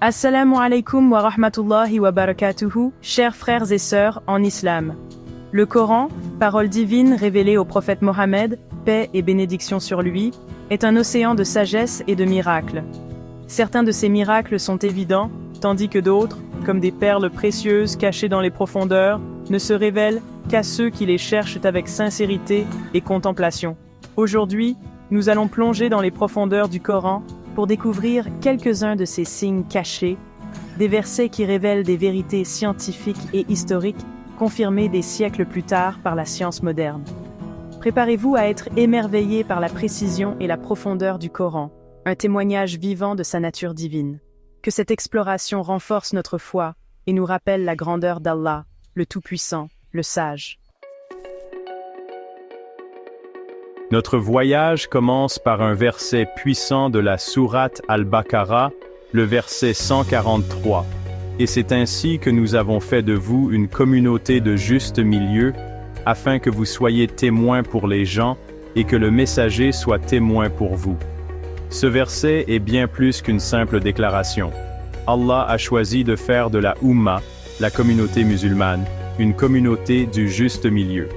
Assalamu alaikum wa rahmatullahi wa barakatuhu, chers frères et sœurs en islam. Le Coran, parole divine révélée au prophète Mohammed, paix et bénédiction sur lui, est un océan de sagesse et de miracles. Certains de ces miracles sont évidents, tandis que d'autres, comme des perles précieuses cachées dans les profondeurs, ne se révèlent qu'à ceux qui les cherchent avec sincérité et contemplation. Aujourd'hui, nous allons plonger dans les profondeurs du Coran pour découvrir quelques-uns de ces signes cachés, des versets qui révèlent des vérités scientifiques et historiques confirmées des siècles plus tard par la science moderne. Préparez-vous à être émerveillés par la précision et la profondeur du Coran, un témoignage vivant de sa nature divine. Que cette exploration renforce notre foi et nous rappelle la grandeur d'Allah, le Tout-Puissant, le Sage. Notre voyage commence par un verset puissant de la sourate Al-Baqarah, le verset 143. Et c'est ainsi que nous avons fait de vous une communauté de juste milieu, afin que vous soyez témoins pour les gens et que le messager soit témoin pour vous. Ce verset est bien plus qu'une simple déclaration. Allah a choisi de faire de la Ummah, la communauté musulmane, une communauté du juste milieu.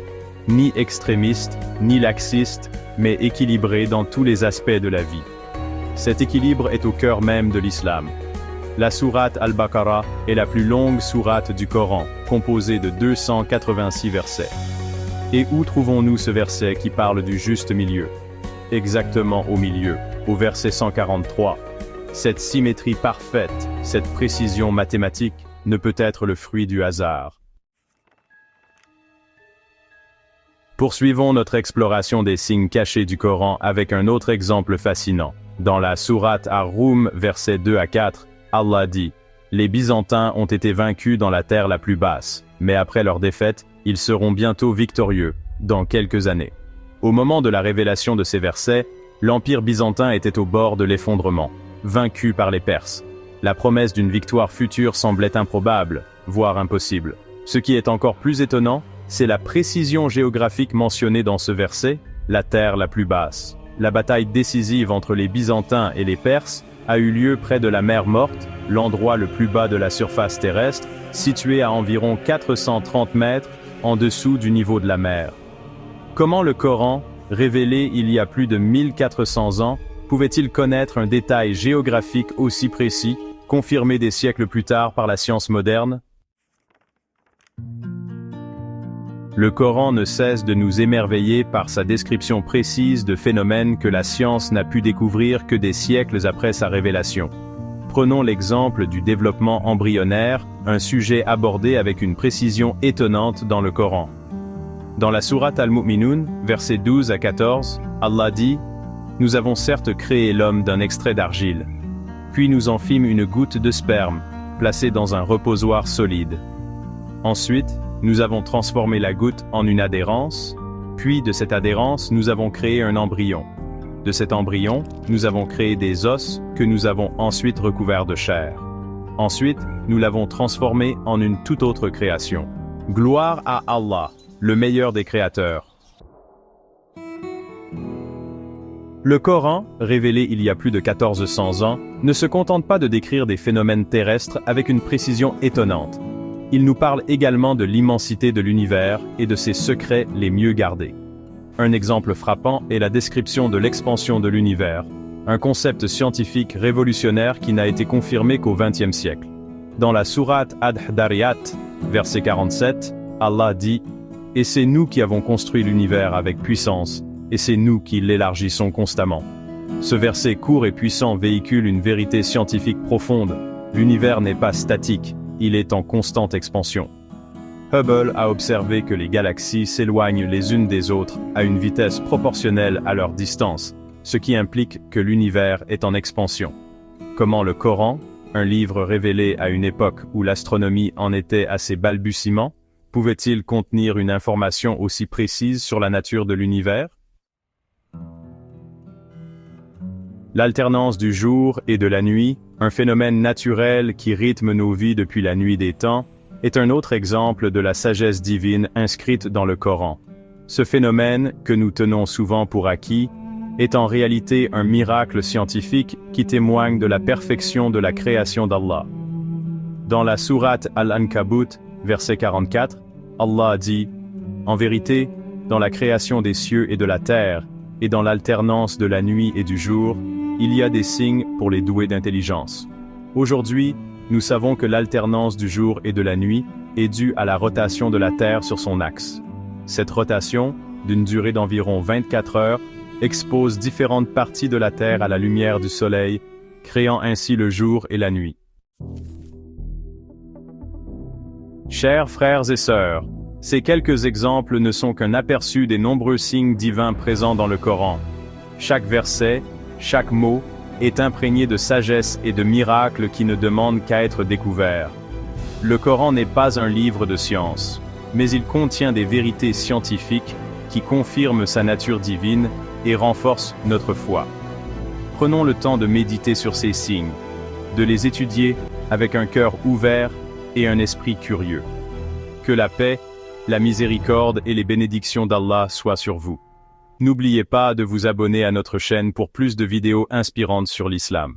Ni extrémiste, ni laxiste, mais équilibré dans tous les aspects de la vie. Cet équilibre est au cœur même de l'islam. La sourate Al-Baqarah est la plus longue sourate du Coran, composée de 286 versets. Et où trouvons-nous ce verset qui parle du juste milieu? Exactement au milieu, au verset 143. Cette symétrie parfaite, cette précision mathématique, ne peut être le fruit du hasard. Poursuivons notre exploration des signes cachés du Coran avec un autre exemple fascinant. Dans la sourate Ar-Rum, versets 2 à 4, Allah dit « Les Byzantins ont été vaincus dans la terre la plus basse, mais après leur défaite, ils seront bientôt victorieux, dans quelques années. » Au moment de la révélation de ces versets, l'Empire byzantin était au bord de l'effondrement, vaincu par les Perses. La promesse d'une victoire future semblait improbable, voire impossible. Ce qui est encore plus étonnant, c'est la précision géographique mentionnée dans ce verset, la terre la plus basse. La bataille décisive entre les Byzantins et les Perses a eu lieu près de la mer Morte, l'endroit le plus bas de la surface terrestre, situé à environ 430 mètres en dessous du niveau de la mer. Comment le Coran, révélé il y a plus de 1400 ans, pouvait-il connaître un détail géographique aussi précis, confirmé des siècles plus tard par la science moderne? Le Coran ne cesse de nous émerveiller par sa description précise de phénomènes que la science n'a pu découvrir que des siècles après sa révélation. Prenons l'exemple du développement embryonnaire, un sujet abordé avec une précision étonnante dans le Coran. Dans la sourate Al-Mu'minun, versets 12 à 14, Allah dit « Nous avons certes créé l'homme d'un extrait d'argile. Puis nous en fîmes une goutte de sperme, placée dans un reposoir solide. Ensuite, nous avons transformé la goutte en une adhérence, puis de cette adhérence, nous avons créé un embryon. De cet embryon, nous avons créé des os que nous avons ensuite recouverts de chair. Ensuite, nous l'avons transformé en une toute autre création. Gloire à Allah, le meilleur des créateurs. » Le Coran, révélé il y a plus de 1400 ans, ne se contente pas de décrire des phénomènes terrestres avec une précision étonnante. Il nous parle également de l'immensité de l'univers et de ses secrets les mieux gardés. Un exemple frappant est la description de l'expansion de l'univers, un concept scientifique révolutionnaire qui n'a été confirmé qu'au XXe siècle. Dans la sourate Ad-Dariyat, verset 47, Allah dit « Et c'est nous qui avons construit l'univers avec puissance, et c'est nous qui l'élargissons constamment. » Ce verset court et puissant véhicule une vérité scientifique profonde. L'univers n'est pas statique. Il est en constante expansion. Hubble a observé que les galaxies s'éloignent les unes des autres à une vitesse proportionnelle à leur distance, ce qui implique que l'univers est en expansion. Comment le Coran, un livre révélé à une époque où l'astronomie en était à ses balbutiements, pouvait-il contenir une information aussi précise sur la nature de l'univers? L'alternance du jour et de la nuit, un phénomène naturel qui rythme nos vies depuis la nuit des temps, est un autre exemple de la sagesse divine inscrite dans le Coran. Ce phénomène, que nous tenons souvent pour acquis, est en réalité un miracle scientifique qui témoigne de la perfection de la création d'Allah. Dans la sourate Al-Ankabut, verset 44, Allah dit « En vérité, dans la création des cieux et de la terre, et dans l'alternance de la nuit et du jour, il y a des signes pour les doués d'intelligence. » Aujourd'hui, nous savons que l'alternance du jour et de la nuit est due à la rotation de la Terre sur son axe. Cette rotation, d'une durée d'environ 24 heures, expose différentes parties de la Terre à la lumière du Soleil, créant ainsi le jour et la nuit. Chers frères et sœurs, ces quelques exemples ne sont qu'un aperçu des nombreux signes divins présents dans le Coran. Chaque verset, chaque mot, est imprégné de sagesse et de miracles qui ne demandent qu'à être découverts. Le Coran n'est pas un livre de science, mais il contient des vérités scientifiques qui confirment sa nature divine et renforcent notre foi. Prenons le temps de méditer sur ces signes, de les étudier avec un cœur ouvert et un esprit curieux. Que la paix, la miséricorde et les bénédictions d'Allah soient sur vous. N'oubliez pas de vous abonner à notre chaîne pour plus de vidéos inspirantes sur l'islam.